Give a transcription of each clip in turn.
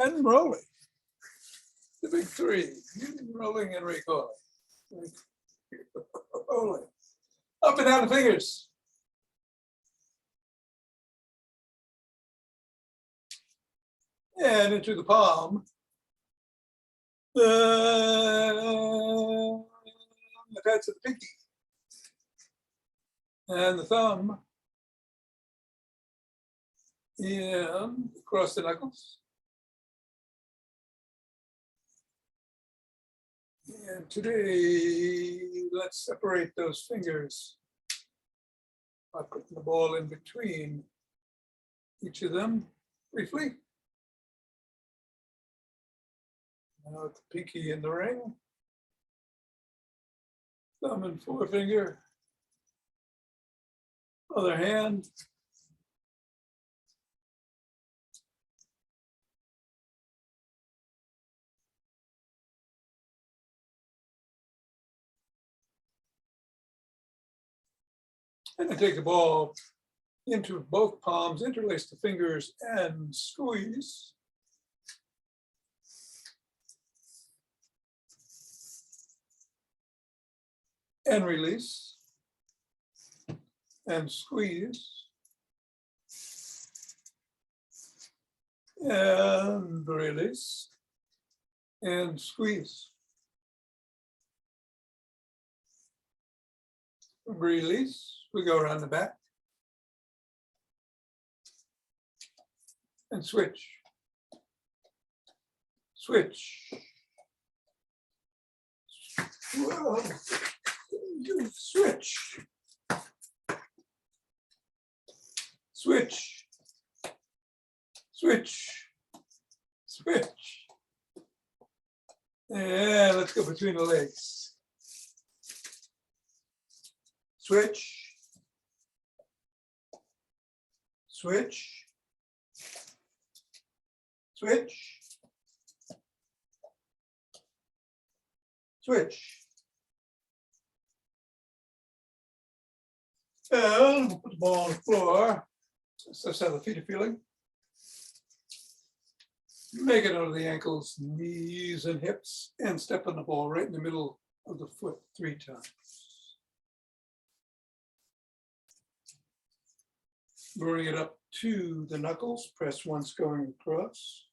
and rolling. The big three, rolling and recoiling. Rolling. Up and down the fingers. And into the palm. That's the pinky. And the thumb. And across the knuckles. And today, let's separate those fingers by putting the ball in between each of them briefly. Now with the pinky in the ring, thumb and forefinger, other hand. And then take the ball into both palms, interlace the fingers and squeeze. And release. And squeeze. And release. And squeeze. Release. We go around the back. And switch. Switch. Whoa. Switch. Switch. Switch. Switch. And let's go between the legs. Switch. Switch. Switch. Switch. And we'll put the ball on the floor. Let's how the feet are feeling. Make it over the ankles, knees, and hips, and step on the ball right in the middle of the foot 3 times. Bring it up to the knuckles, press once going across.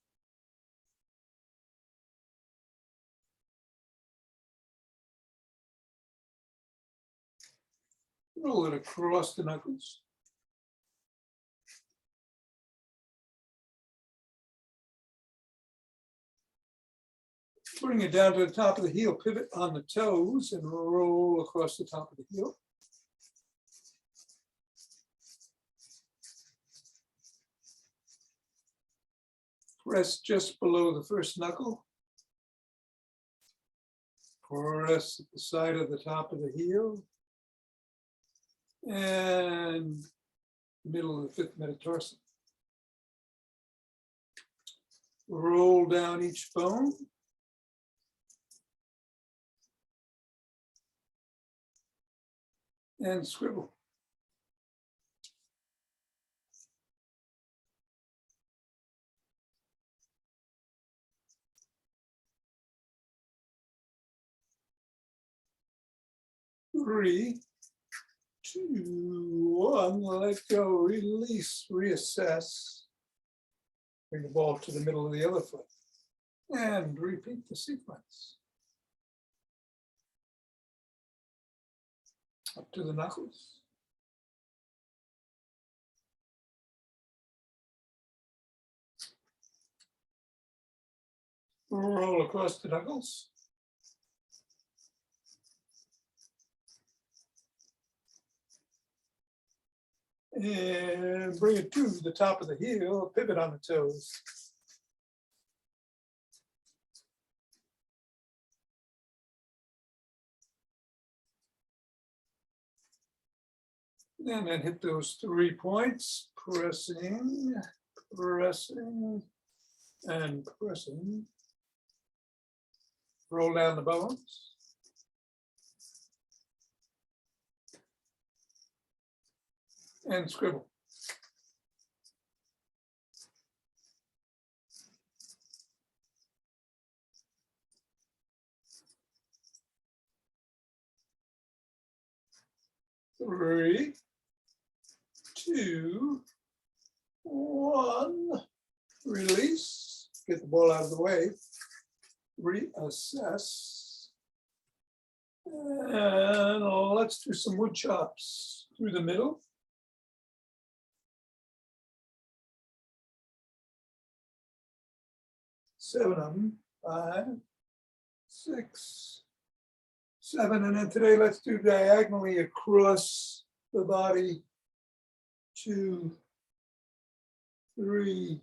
Roll it across the knuckles. Bring it down to the top of the heel, pivot on the toes, and roll across the top of the heel. Press just below the first knuckle. Press at the side of the top of the heel. And middle of the 5th metatarsal. Roll down each bone. And scribble. Three, 2, 1, let go, release, reassess. Bring the ball to the middle of the other foot. And repeat the sequence. Up to the knuckles. Roll across the knuckles. And bring it to the top of the heel, pivot on the toes. And then hit those 3 points, pressing, pressing, and pressing. Roll down the bones. And scribble. 3, 2, 1. Release. Get the ball out of the way. Reassess. And let's do some wood chops through the middle. Seven of them. 5, 6, 7. And then today, let's do diagonally across the body. 2, 3,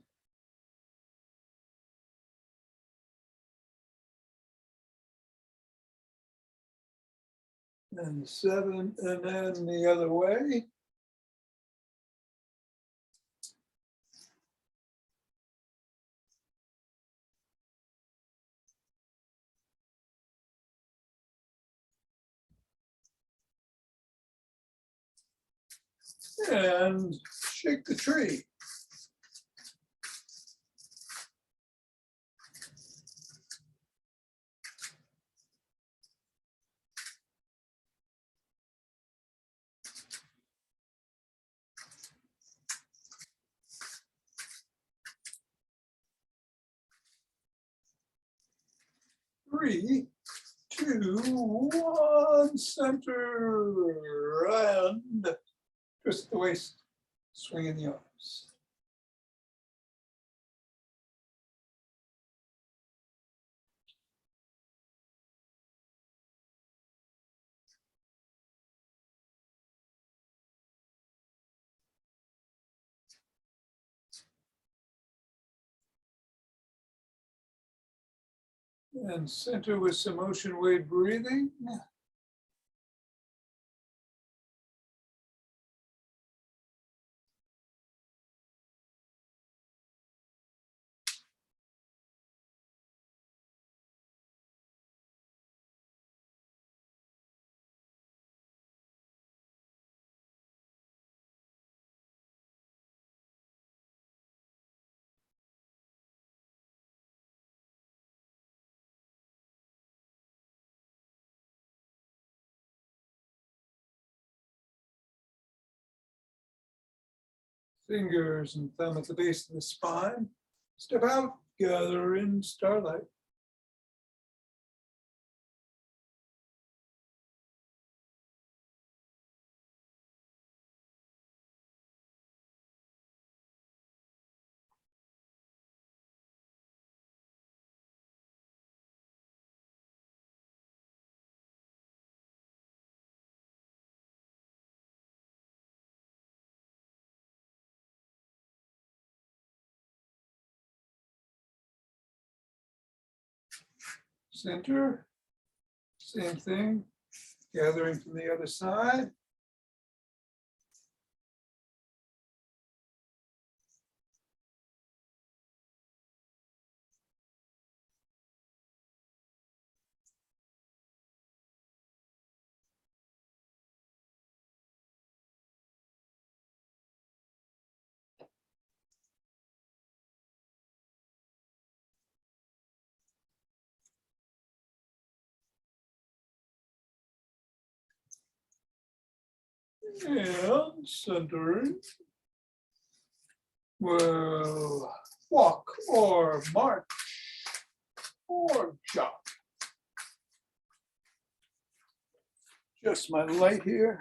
and 7, and then the other way. And shake the tree. Three, 2, 1, center, and twist the waist, swing in the arms. And center with some ocean wave breathing. Fingers and thumb at the base of the spine. Step out, gather in starlight. Center, same thing, gathering from the other side. And centering. Well, walk or march or jog. Just my light here.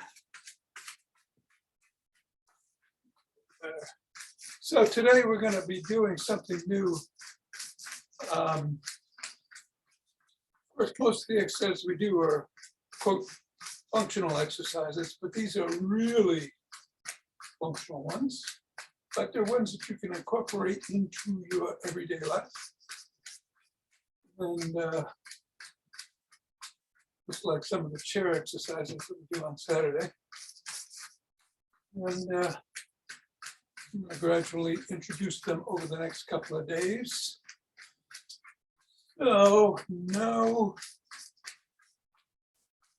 So today we're going to be doing something new. Of course, most of the exercises we do are, quote, functional exercises, but these are really functional ones. But they're ones that you can incorporate into your everyday life. And just like some of the chair exercises that we do on Saturday. And I'm going to gradually introduce them over the next couple of days. So, no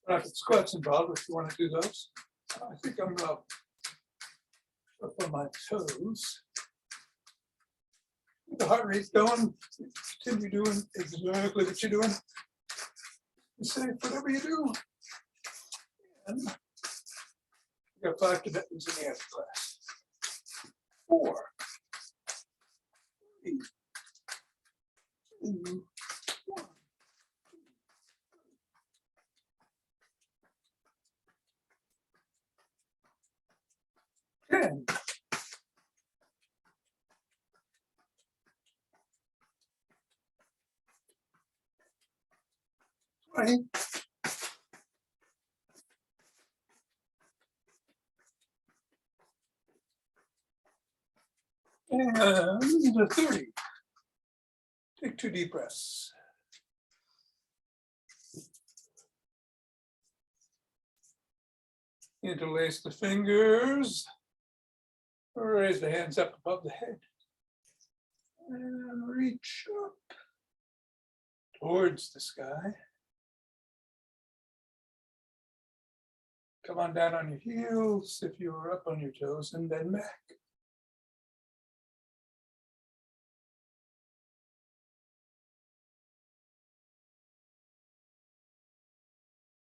rapid squats involved if you want to do those. I think I'm going to up on my toes. The heart rate's going. Continue doing exactly what you're doing. You say whatever you do. And You got 5 Tibetans in the other class. 4, 3, 2, 1. 10. 20. And 30. Take 2 deep breaths. Interlace the fingers. Raise the hands up above the head. And reach up towards the sky. Come on down on your heels if you were up on your toes, and then back.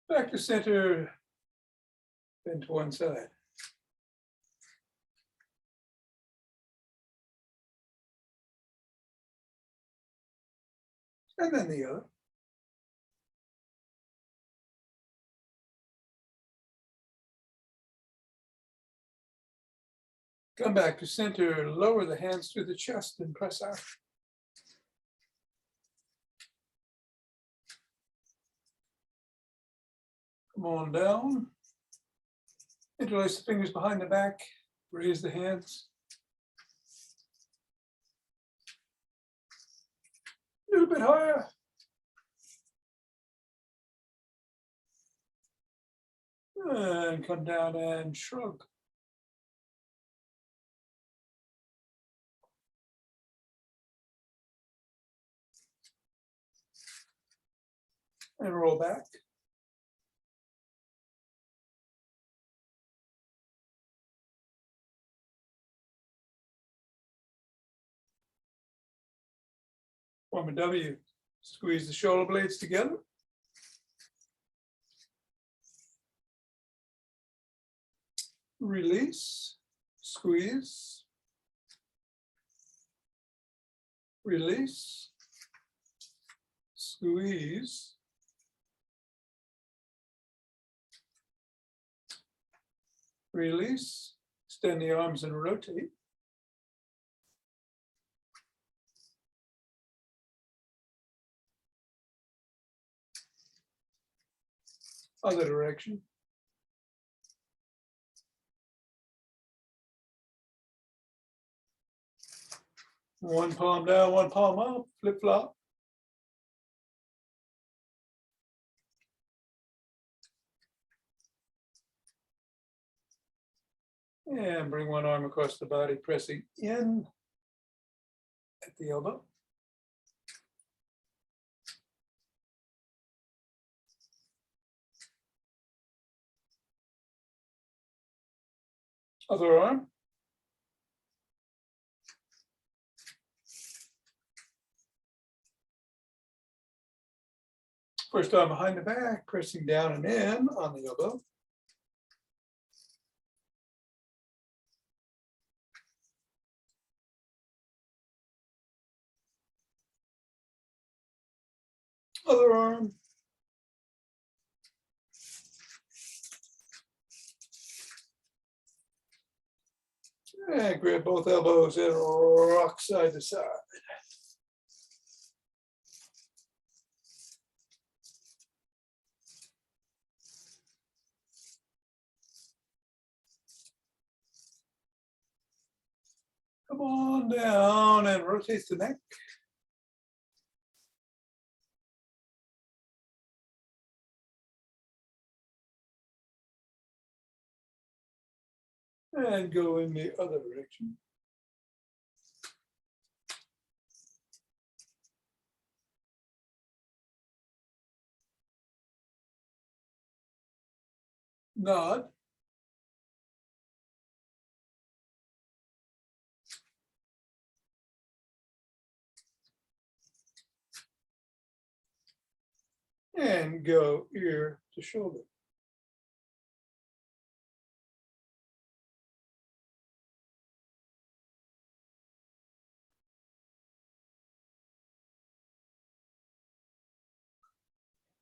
Back to center, then to one side. And then the other. Come back to center, lower the hands through the chest and press out. Come on down. Interlace the fingers behind the back, raise the hands. A little bit higher. And come down and shrug. And roll back. Form a W. Squeeze the shoulder blades together. Release, squeeze, release, squeeze, release, extend the arms and rotate. Other direction. One palm down, one palm up, flip flop. And bring one arm across the body, pressing in at the elbow. Other arm. First arm behind the back, pressing down and in on the elbow. Other arm. And grab both elbows and rock side to side. Come on down and rotate the neck. And go in the other direction. Nod. And go ear to shoulder.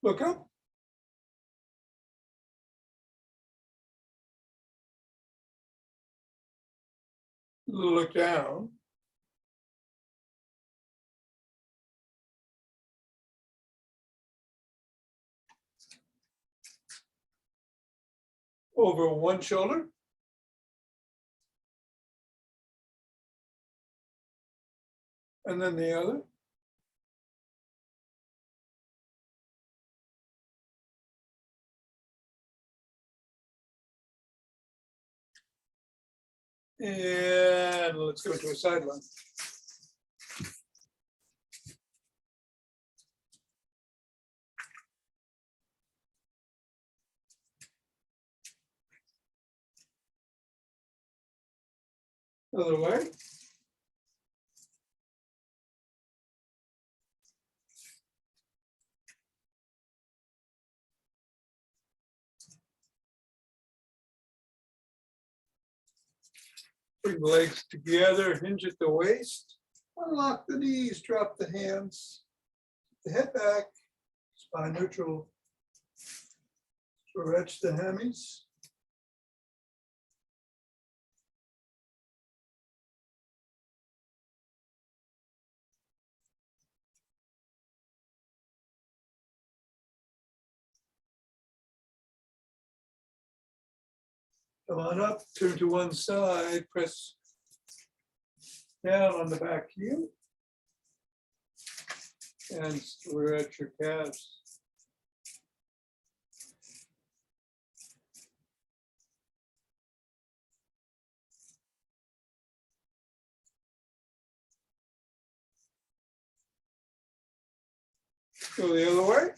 Look up. Look down. Over one shoulder. And then the other. And let's go to a sideline. Other way. Bring the legs together, hinge at the waist, unlock the knees, drop the hands, the head back, spine neutral, stretch the hammies. Come on up, turn to one side, press down on the back heel and stretch your calves. Go the other way.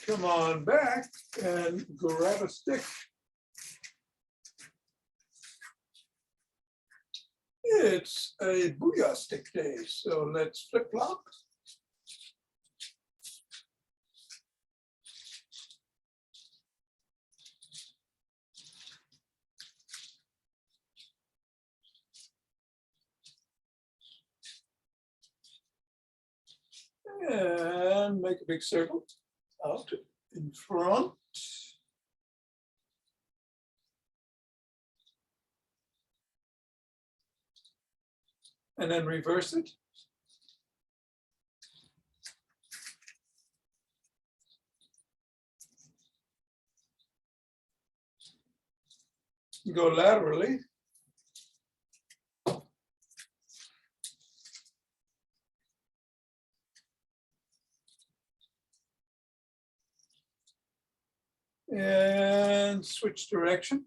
Come on back and grab a stick. It's a Booyah stick day, so let's flip flop. And make a big circle out in front. And then reverse it. Go laterally. And switch direction.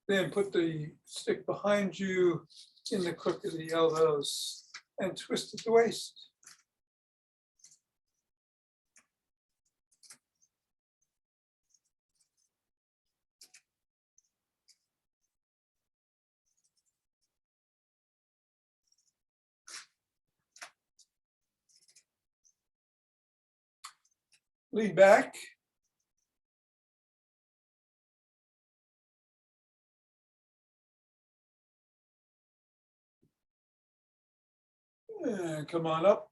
Then put the stick behind you in the crook of the elbows and twist at the waist. Lean back. And come on up,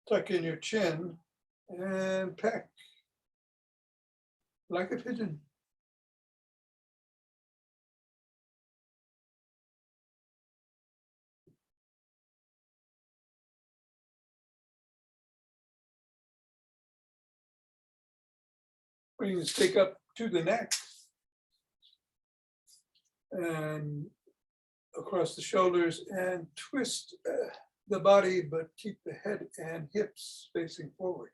tuck in your chin and peck like a pigeon. Bring the stick up to the neck and across the shoulders and twist the body, but keep the head and hips facing forward.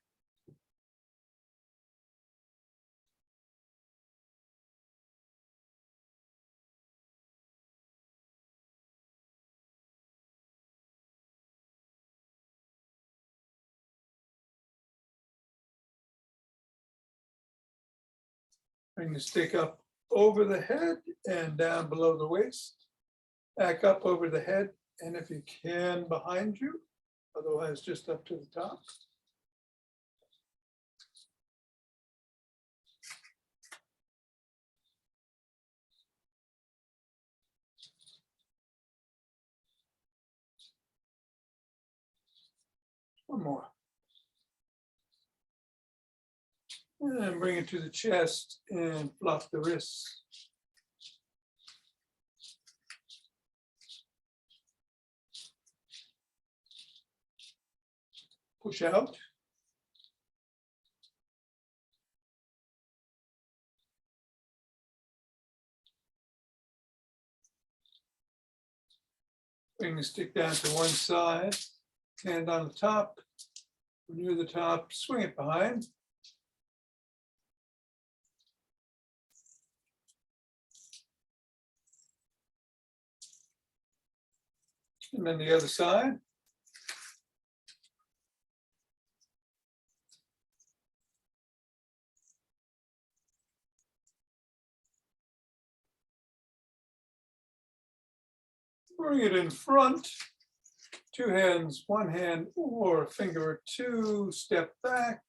Bring the stick up over the head and down below the waist, back up over the head, and if you can, behind you, otherwise just up to the top. One more. And then bring it to the chest and fluff the wrists. Push out. Bring the stick down to one side, hand on the top. Near the top, swing it behind. And then the other side. Bring it in front, two hands, one hand or a finger or two, step back,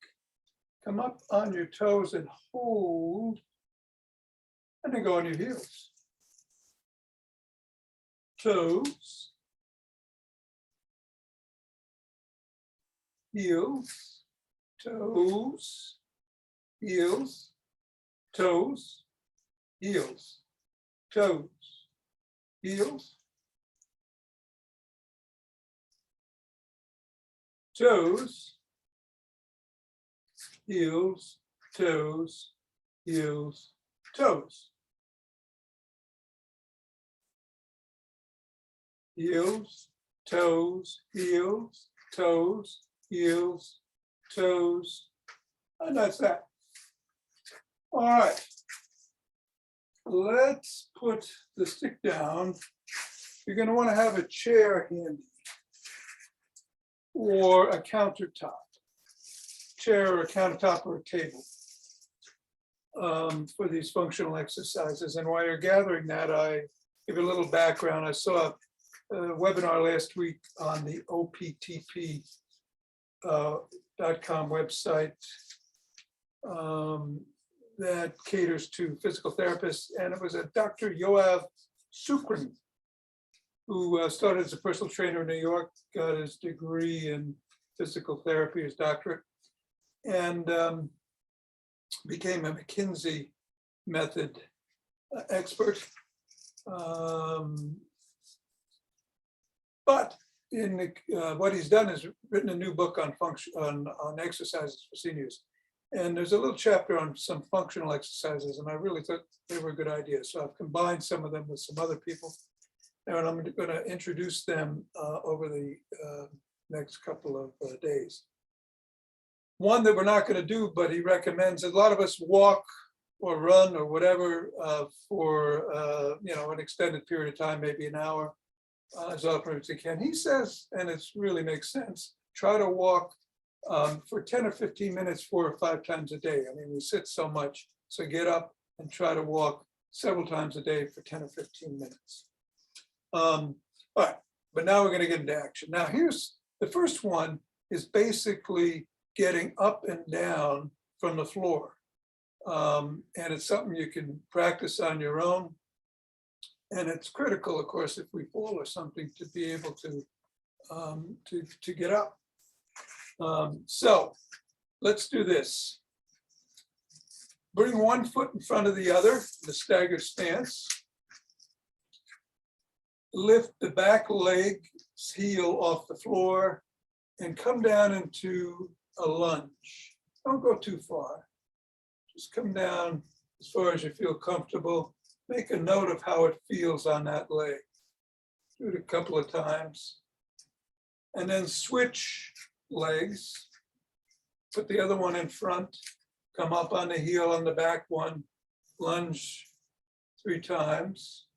come up on your toes and hold, and then go on your heels. Toes, heels, toes, heels, toes, heels, toes, heels, toes, heels, toes, heels, toes. Heels, toes, heels, toes, heels, toes. And that's that. All right. Let's put the stick down. You're going to want to have a chair handy or a countertop. Chair or a countertop or a table for these functional exercises. And while you're gathering that, I give a little background. I saw a webinar last week on the OPTP.com website that caters to physical therapists. And it was a Dr. Yoav Sukrin, who started as a personal trainer in New York, got his degree in physical therapy, his doctorate, and became a McKinsey method expert. But in what he's done is written a new book on on exercises for seniors. And there's a little chapter on some functional exercises, and I really thought they were a good idea. So I've combined some of them with some other people, and I'm going to introduce them over the next couple of days. One that we're not going to do, but he recommends, a lot of us walk or run or whatever for an extended period of time, maybe an hour, as often as you can. He says, and it really makes sense, try to walk for 10 or 15 minutes 4 or 5 times a day. I mean, we sit so much, so get up and try to walk several times a day for 10 or 15 minutes. All right, but now we're going to get into action. Now here's the first one, is basically getting up and down from the floor. And it's something you can practice on your own. And it's critical, of course, if we fall or something, to be able to get up. So let's do this. Bring one foot in front of the other, the staggered stance. Lift the back leg's heel off the floor and come down into a lunge. Don't go too far. Just come down as far as you feel comfortable. Make a note of how it feels on that leg. Do it a couple of times. And then switch legs. Put the other one in front. Come up on the heel on the back one. Lunge 3 times.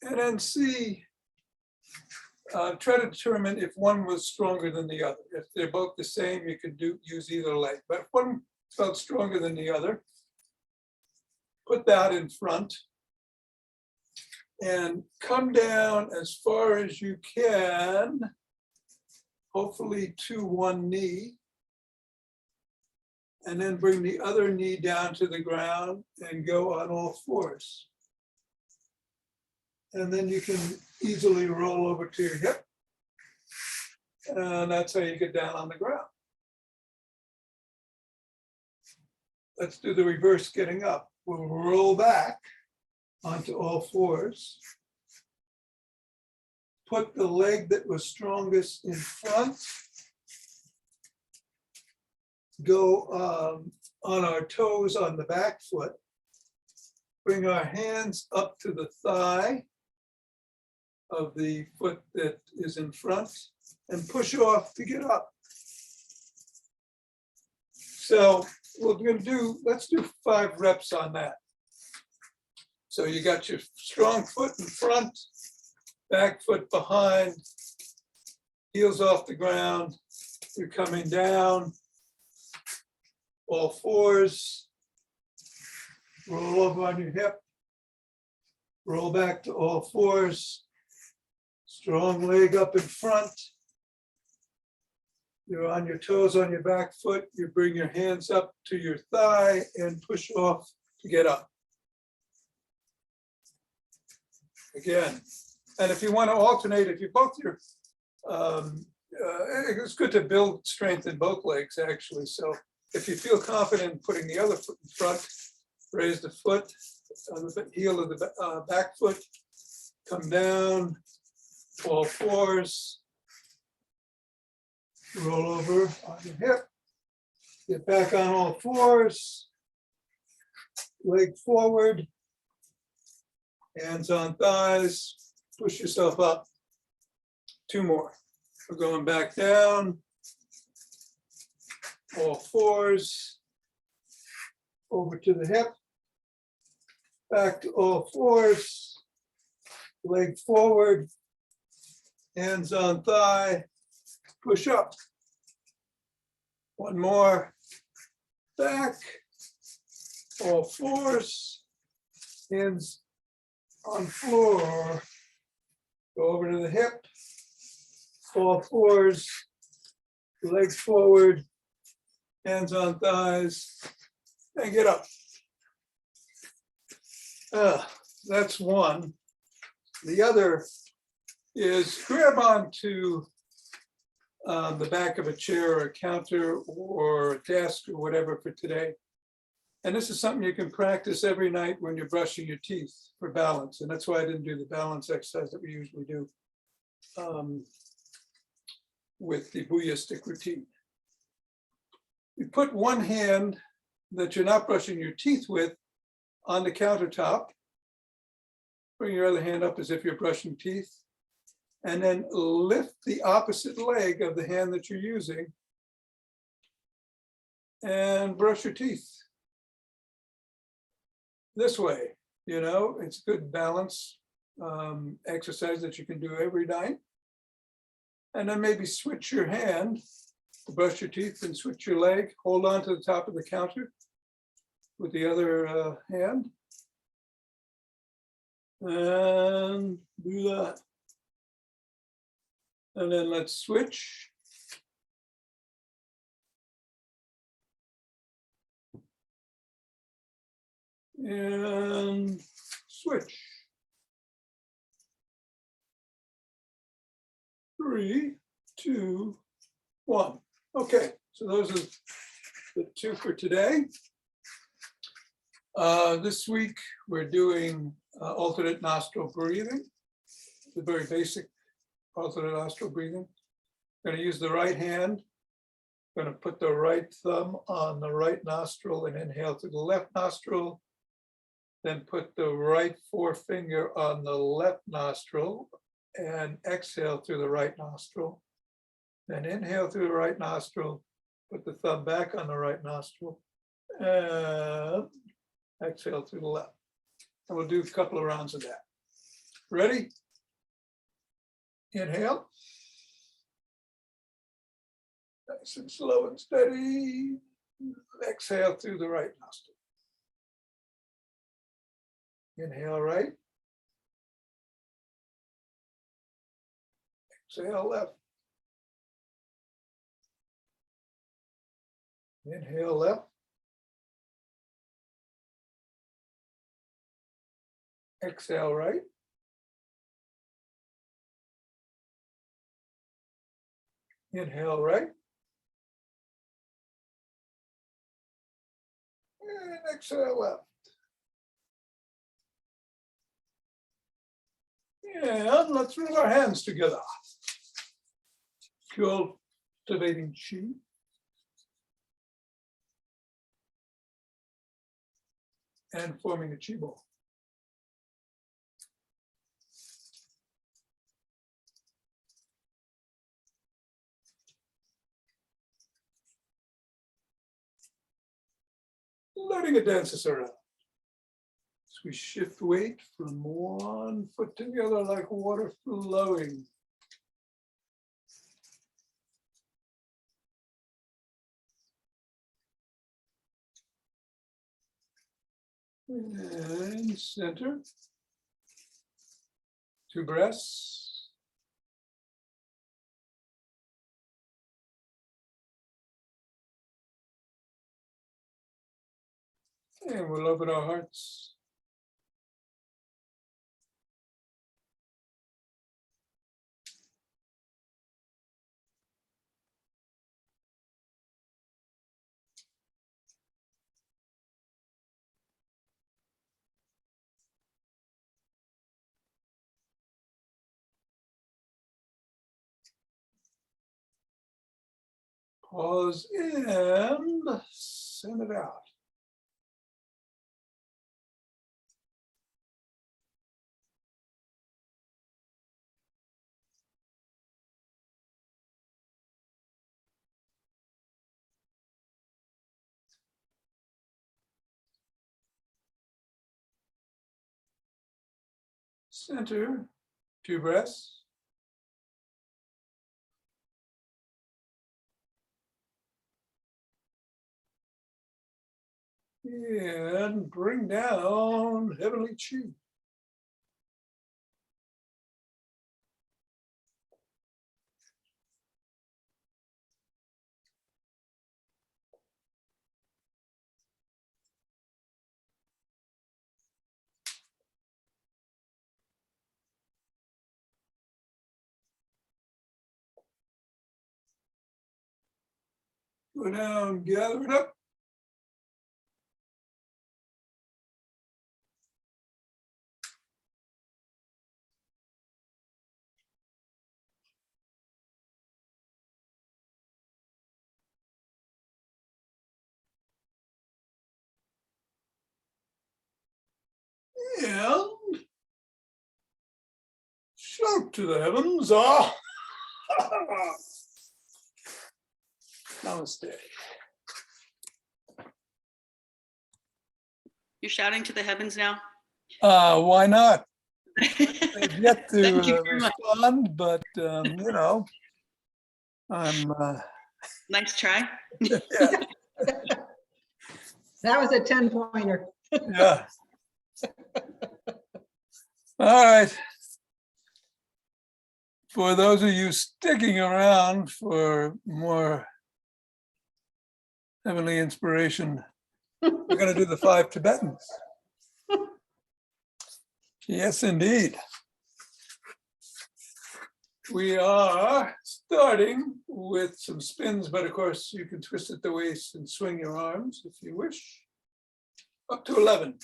And then see, try to determine if one was stronger than the other. If they're both the same, you can use either leg. But if one felt stronger than the other. Put that in front and come down as far as you can, hopefully to one knee. And then bring the other knee down to the ground and go on all fours. And then you can easily roll over to your hip. And that's how you get down on the ground. Let's do the reverse getting up. We'll roll back onto all fours. Put the leg that was strongest in front. Go on our toes on the back foot. Bring our hands up to the thigh of the foot that is in front and push off to get up. So we're going to do, let's do 5 reps on that. So you got your strong foot in front, back foot behind, heels off the ground. You're coming down, all fours, roll over on your hip, roll back to all fours, strong leg up in front. You're on your toes on your back foot. You bring your hands up to your thigh and push off to get up. Again, and if you want to alternate, if you both your, it's good to build strength in both legs actually. So if you feel confident in putting the other foot in front, raise the foot on the heel of the back foot, come down, all fours, roll over on your hip, get back on all fours, leg forward, hands on thighs, push yourself up. 2 more. We're going back down, all fours, over to the hip, back to all fours, leg forward, hands on thigh, push up. 1 more, back, all fours, hands on floor, go over to the hip, all fours, legs forward, hands on thighs, and get up. That's one. The other is grab onto the back of a chair or a counter or a desk or whatever for today. And this is something you can practice every night when you're brushing your teeth for balance. And that's why I didn't do the balance exercise that we usually do with the Booyah stick routine. You put one hand that you're not brushing your teeth with on the countertop. Bring your other hand up as if you're brushing teeth. And then lift the opposite leg of the hand that you're using and brush your teeth. This way, you know, it's good balance exercise that you can do every night. And then maybe switch your hand to brush your teeth and switch your leg. Hold on to the top of the counter with the other hand. And do that. And then let's switch. And switch. 3, 2, 1. Okay, so those are the 2 for today. This week we're doing alternate nostril breathing, the very basic alternate nostril breathing. I'm going to use the right hand. I'm going to put the right thumb on the right nostril and inhale through the left nostril. Then put the right forefinger on the left nostril and exhale through the right nostril. Then inhale through the right nostril, put the thumb back on the right nostril, and exhale through the left. And we'll do a couple of rounds of that. Ready? Inhale. Nice and slow and steady. Exhale through the right nostril. Inhale right. Exhale left. Inhale left. Exhale right. Inhale right. And exhale left. And let's rub our hands together. Cultivating chi. And forming a chi ball. Letting it dance us around. As we shift weight from one foot to the other like water flowing. And center. 2 breaths. And we'll open our hearts. Pause and send it out. Center, 2 breaths. And bring down heavenly chi. Go down, gather it up. And shout to the heavens. Ah. Namaste. You're shouting to the heavens now? Why not? They've yet to Thank you very much. respond, but you know, I'm Nice try. yeah, That was a 10-pointer. yeah. All right. For those of you sticking around for more heavenly inspiration, we're going to do the 5 Tibetans. Yes, indeed. We are starting with some spins, but of course you can twist at the waist and swing your arms if you wish. Up to 11.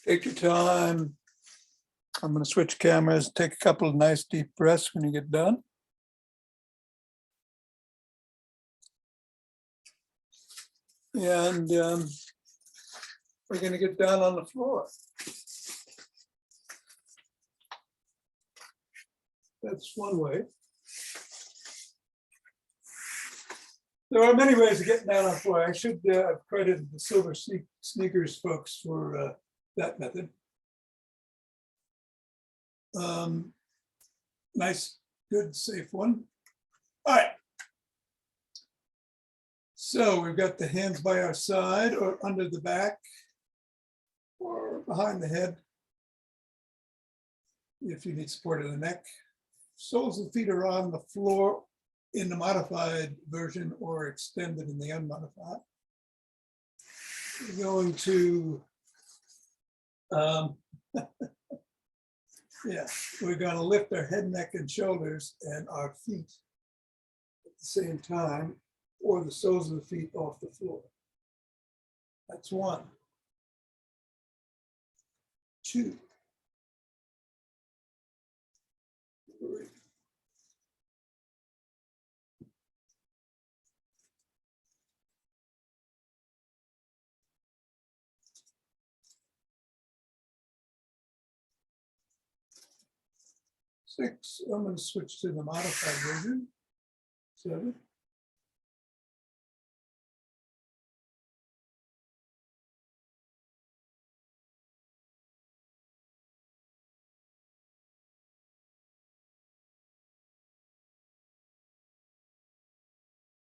Take your time. I'm going to switch cameras. Take a couple of nice deep breaths when you get done. And we're going to get down on the floor. That's one way. There are many ways of getting down on the floor. I should have credited the Silver Sneakers folks for that method. Nice, good, safe one. All right. So we've got the hands by our side or under the back or behind the head, if you need support of the neck. Soles of the feet are on the floor in the modified version or extended in the unmodified. We're going to, yeah, we're going to lift our head, neck, and shoulders and our feet at the same time, or the soles of the feet off the floor. That's 1, 2, 3. 6. I'm going to switch to the modified version. 7.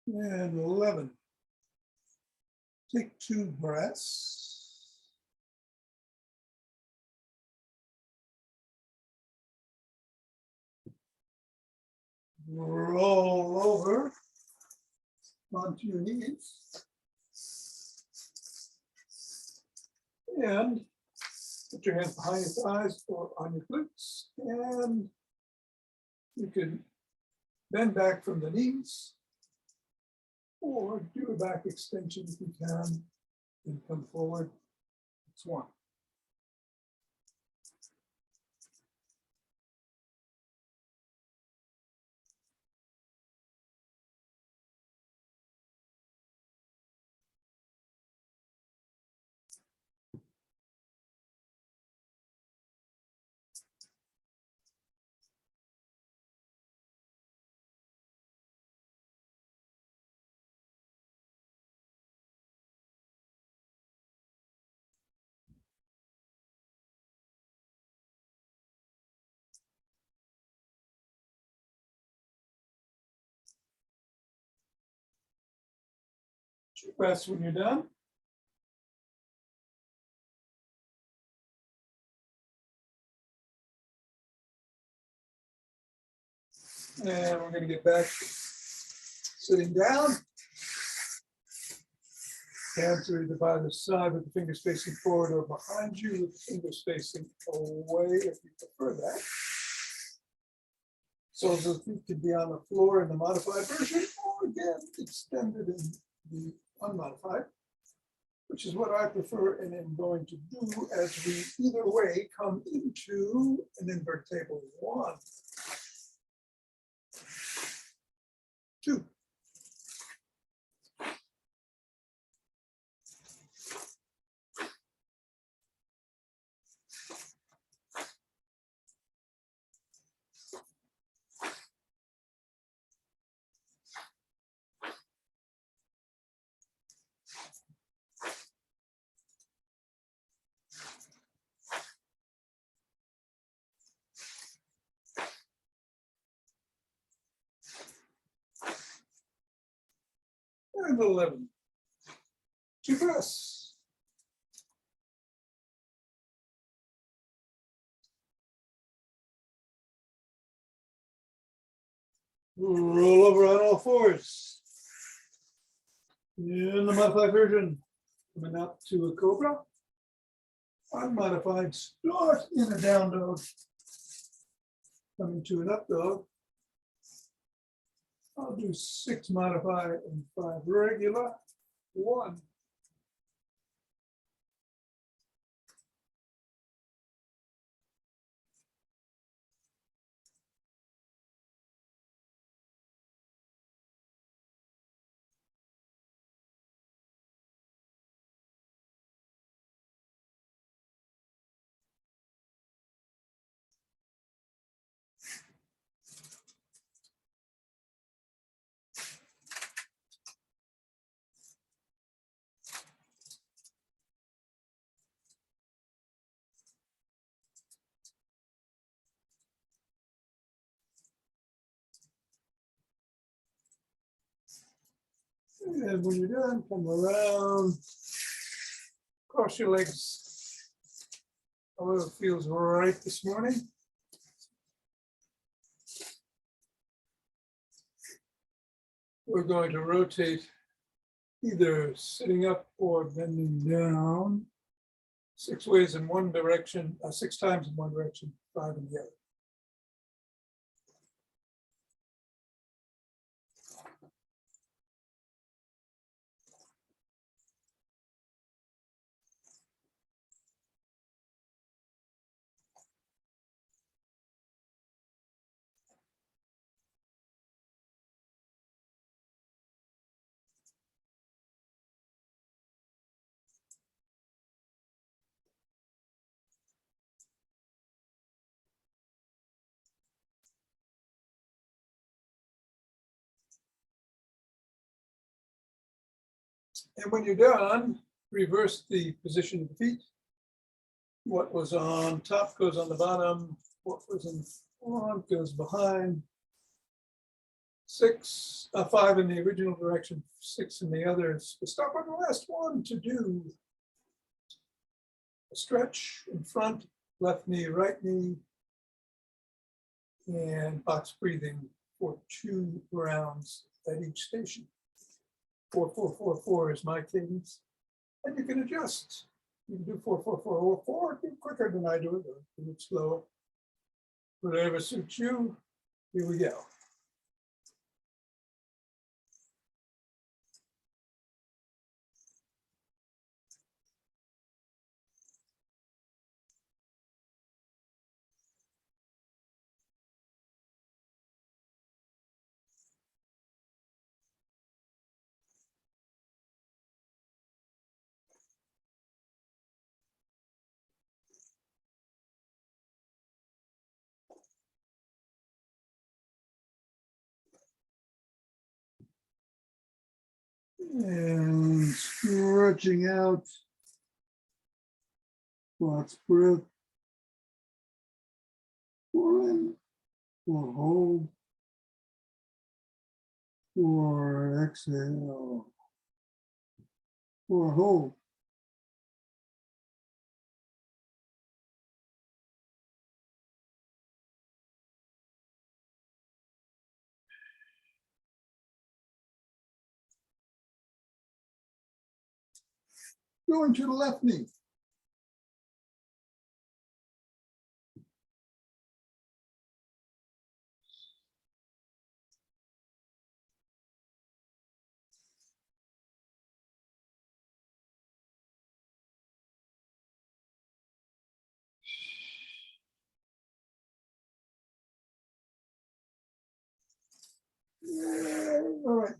And 11. Take 2 breaths. Roll over onto your knees. And put your hands behind your thighs or on your glutes. And you can bend back from the knees or do a back extension if you can and come forward. It's 1. Two breaths when you're done. And we're going to get back sitting down. Hands are either by the side with the fingers facing forward or behind you with the fingers facing away if you prefer that. Soles of the feet can be on the floor in the modified version or again extended in the unmodified, which is what I prefer and am going to do as we either way come into an invert table. 1, 2. And 11. 2 breaths. Roll over on all fours. In the modified version, coming up to a cobra. Unmodified, start in a down dog. Coming to an up dog. I'll do 6 modified and 5 regular. 1. And when you're done, come around, cross your legs. However it feels right this morning. We're going to rotate either sitting up or bending down 6 ways in one direction, 6 times in one direction, 5 in the other. And when you're done, reverse the position of the feet. What was on top goes on the bottom. What was in front goes behind. 5 in the original direction, 6 in the others. We'll stop on the last one to do a stretch in front, left knee, right knee, and box breathing for 2 rounds at each station. 4, 4, 4, 4 is my cadence. And you can adjust. You can do 4, 4, 4, or 4, do quicker than I do it, or do it slower. Whatever suits you, here we go. And stretching out. Box breath. 4 in, 4 hold. 4 exhale. 4 hold. Going to the left knee. All right.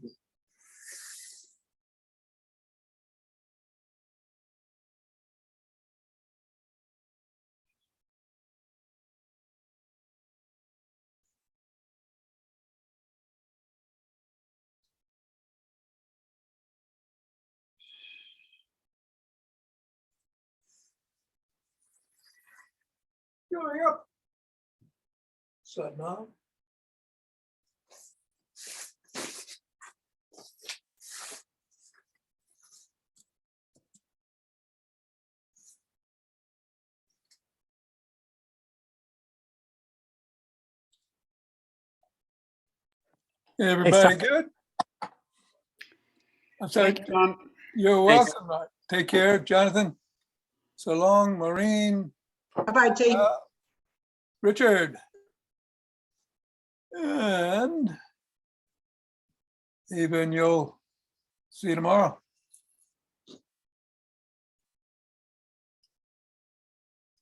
Going up. Side now. Everybody good? I'm sorry. Thank you, John. You're Thanks. welcome. Take care, Jonathan. So long, Maureen, Bye-bye, T. Richard. And Eva and you'll see you tomorrow.